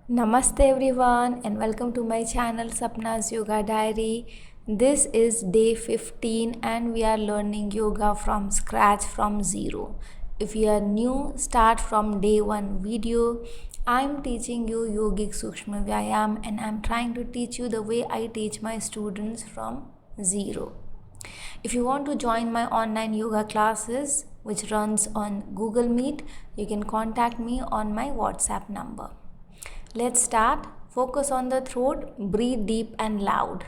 Namaste everyone and welcome to my channel Sapna's Yoga Diary. This is day 15 and we are learning yoga from scratch from zero. If you are new, start from day 1 video. I'm teaching you Yogic Sukshma Vyayam and I'm trying to teach you the way I teach my students from zero. If you want to join my online yoga classes which runs on Google Meet, you can contact me on my WhatsApp number. Let's start. Focus on the throat. Breathe deep and loud.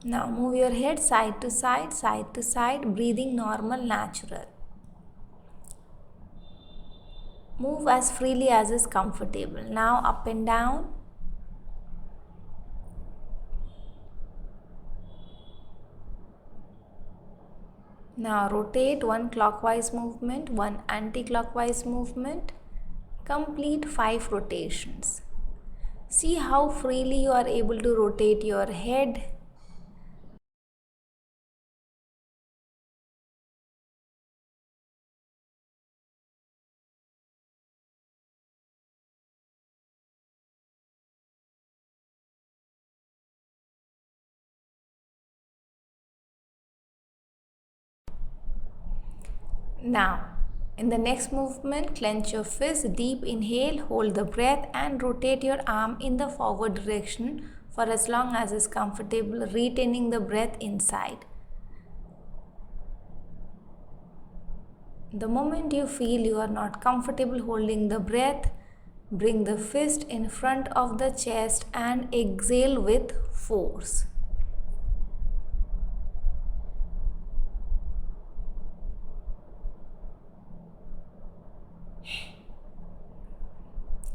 Now move your head side to side, breathing normal, natural. Move as freely as is comfortable. Now up and down. Now rotate, one clockwise movement, one anti-clockwise movement. Complete 5 rotations. See how freely you are able to rotate your head. Now, in the next movement, clench your fist, deep inhale, hold the breath and rotate your arm in the forward direction for as long as is comfortable, retaining the breath inside. The moment you feel you are not comfortable holding the breath, bring the fist in front of the chest and exhale with force.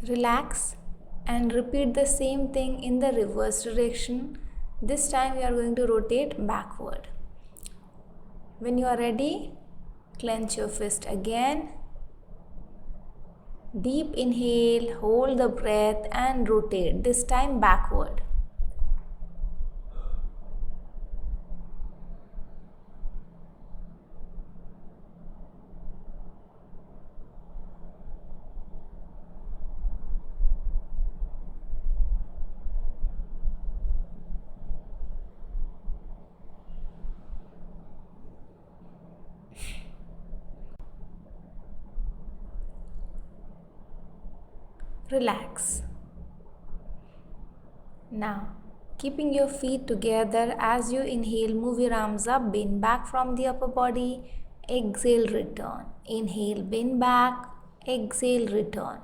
Relax and repeat the same thing in the reverse direction. This time we are going to rotate backward. When you are ready, clench your fist again. Deep inhale, hold the breath and rotate, this time backward. Relax. Now, keeping your feet together as you inhale, move your arms up, bend back from the upper body. Exhale, return. Inhale, bend back. Exhale, return.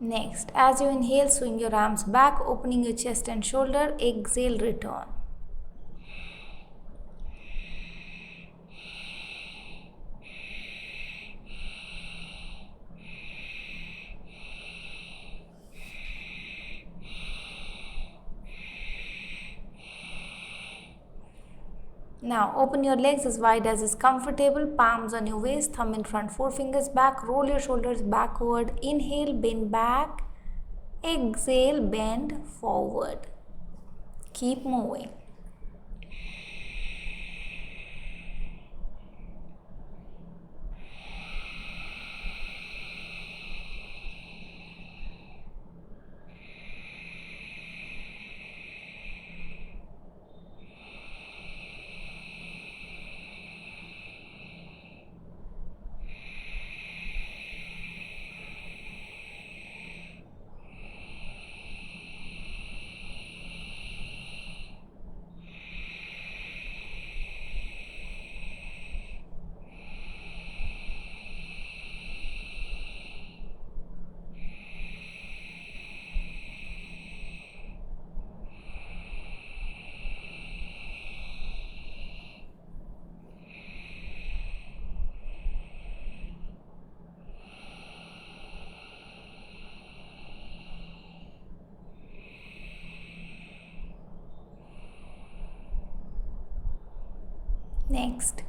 Next, as you inhale, swing your arms back, opening your chest and shoulder. Exhale, return. Now open your legs as wide as is comfortable, palms on your waist, thumb in front, 4 fingers back, roll your shoulders backward. Inhale, bend back. Exhale, bend forward. Keep moving. Next,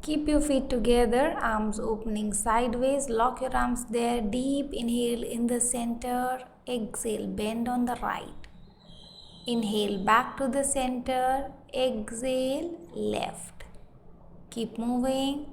keep your feet together, arms opening sideways, lock your arms there, deep inhale in the center, exhale, bend on the right. Inhale back to the center, exhale, left. Keep moving.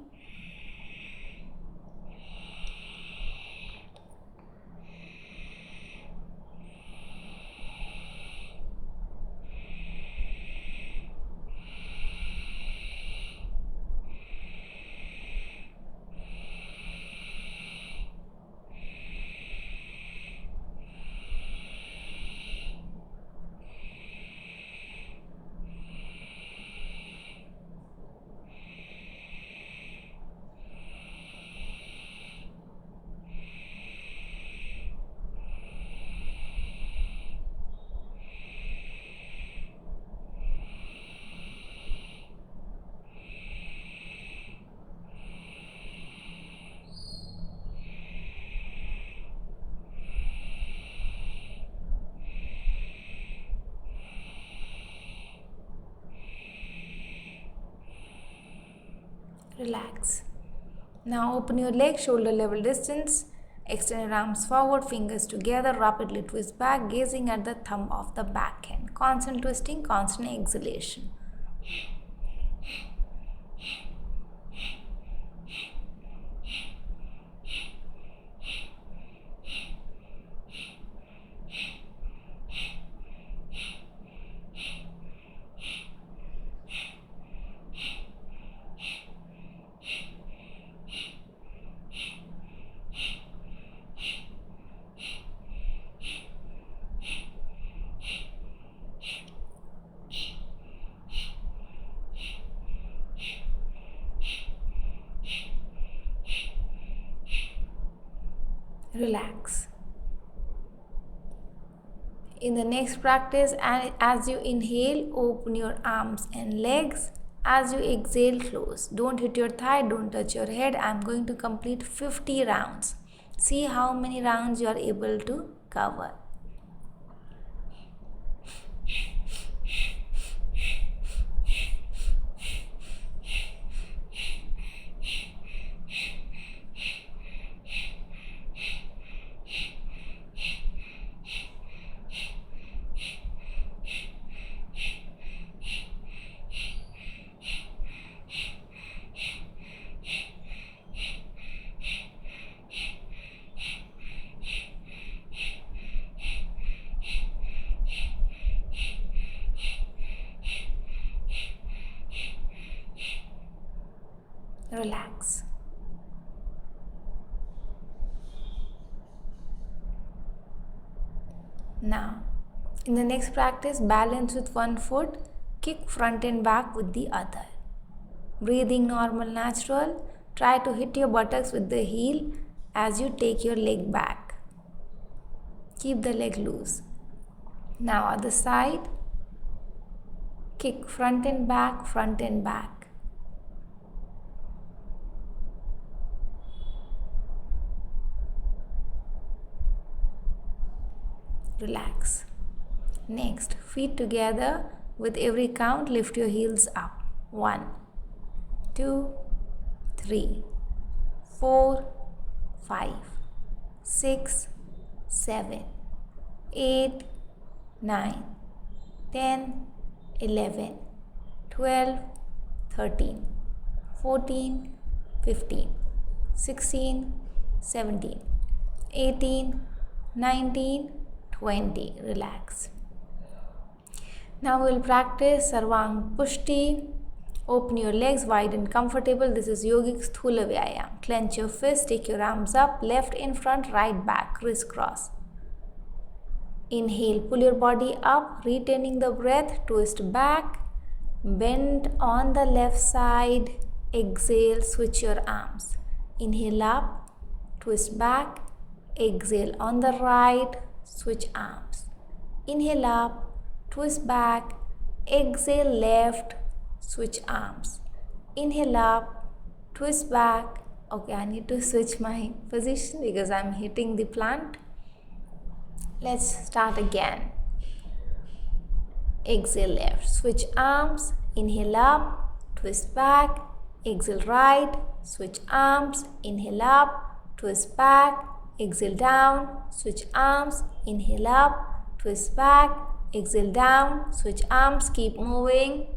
Relax. Now open your legs, shoulder level distance. Extend your arms forward, fingers together, rapidly twist back, gazing at the thumb of the back hand. Constant twisting, constant exhalation. Relax. In the next practice, and as you inhale, open your arms and legs. As you exhale, close. Don't hit your thigh, don't touch your head. I'm going to complete 50 rounds. See how many rounds you are able to cover. Relax. Now, in the next practice, balance with one foot, kick front and back with the other. Breathing normal, natural. Try to hit your buttocks with the heel as you take your leg back. Keep the leg loose. Now, other side, kick front and back, front and back. Relax. Next, feet together. With every count, lift your heels up. 1, 2, 3, 4, 5, 6, 7, 8, 9, 10, 11, 12, 13, 14, 15, 16, 17, 18, 19, 20. Relax. Now we will practice Sarvang Pushti. Open your legs wide and comfortable. This is Yogic Sthula Vyayam. Clench your fists, take your arms up, left in front, right back, crisscross. Inhale, pull your body up, retaining the breath, twist back, bend on the left side. Exhale, switch your arms. Inhale up, twist back, exhale on the right, switch arms. Inhale up, twist back, exhale left, switch arms. Inhale up, twist back. Okay, I need to switch my position because I'm hitting the plant. Let's start again. Exhale left, switch arms. Inhale up, twist back, exhale right, switch arms, inhale up, twist back, exhale down, switch arms, inhale up, twist back, exhale down, switch arms, keep moving.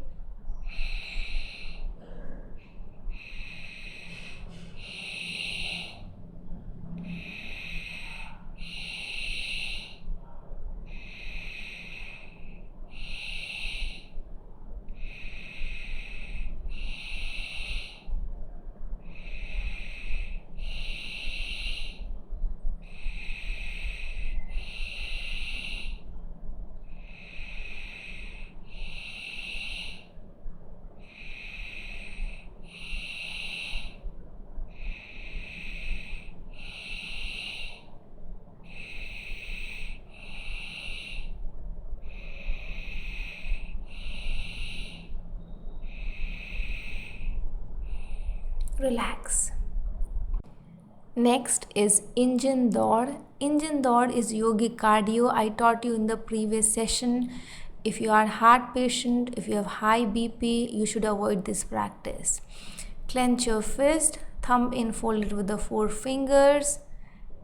Relax. Next is engine dod. Engine dod is yogic cardio. I taught you in the previous session. If you are heart patient, if you have high BP, you should avoid this practice. Clench your fist, thumb in folded with the 4 fingers.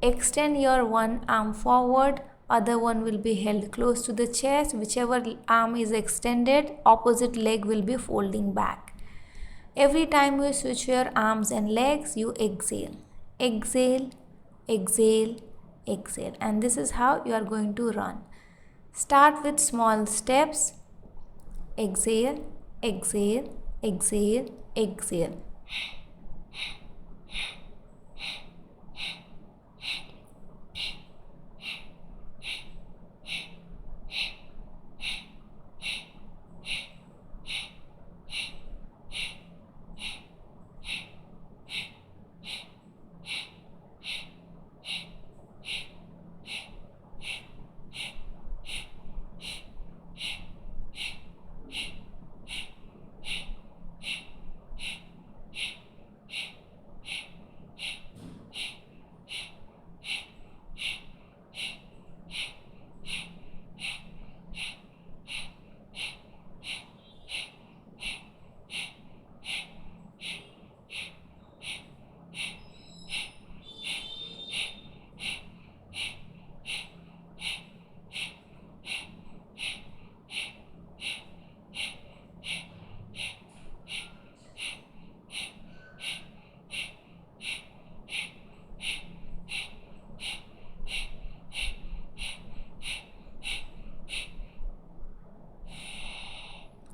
Extend your one arm forward, other one will be held close to the chest. Whichever arm is extended, opposite leg will be folding back. Every time you switch your arms and legs, you exhale. Exhale, exhale, exhale. And this is how you are going to run. Start with small steps. Exhale, exhale, exhale, exhale.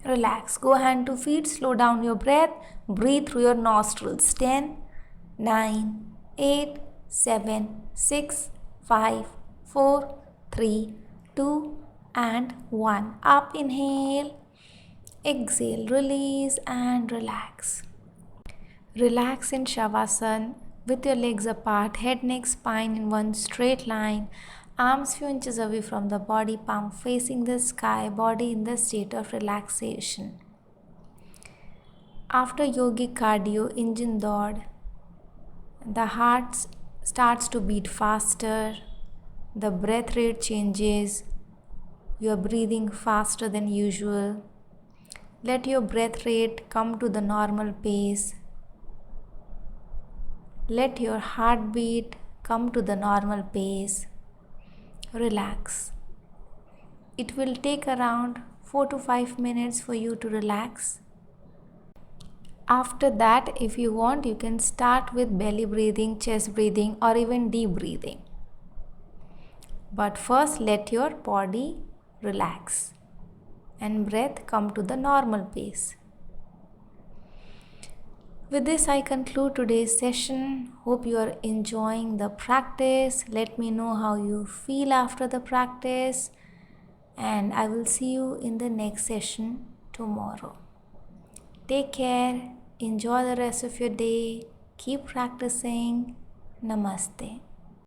Relax. Go hand to feet. Slow down your breath. Breathe through your nostrils. 10, 9, 8, 7, 6, 5, 4, 3, 2, and 1. Up, inhale. Exhale, release and relax. Relax in Shavasana with your legs apart, head, neck, spine in one straight line. Arms few inches away from the body, palm facing the sky, body in the state of relaxation. After yogic cardio, engine dod, the heart starts to beat faster, the breath rate changes, you are breathing faster than usual. Let your breath rate come to the normal pace. Let your heartbeat come to the normal pace. Relax. It will take around 4 to 5 minutes for you to relax. After that, if you want, you can start with belly breathing, chest breathing, or even deep breathing. But first, let your body relax and breath come to the normal pace. With this, I conclude today's session. Hope you are enjoying the practice. Let me know how you feel after the practice. And I will see you in the next session tomorrow. Take care. Enjoy the rest of your day. Keep practicing. Namaste.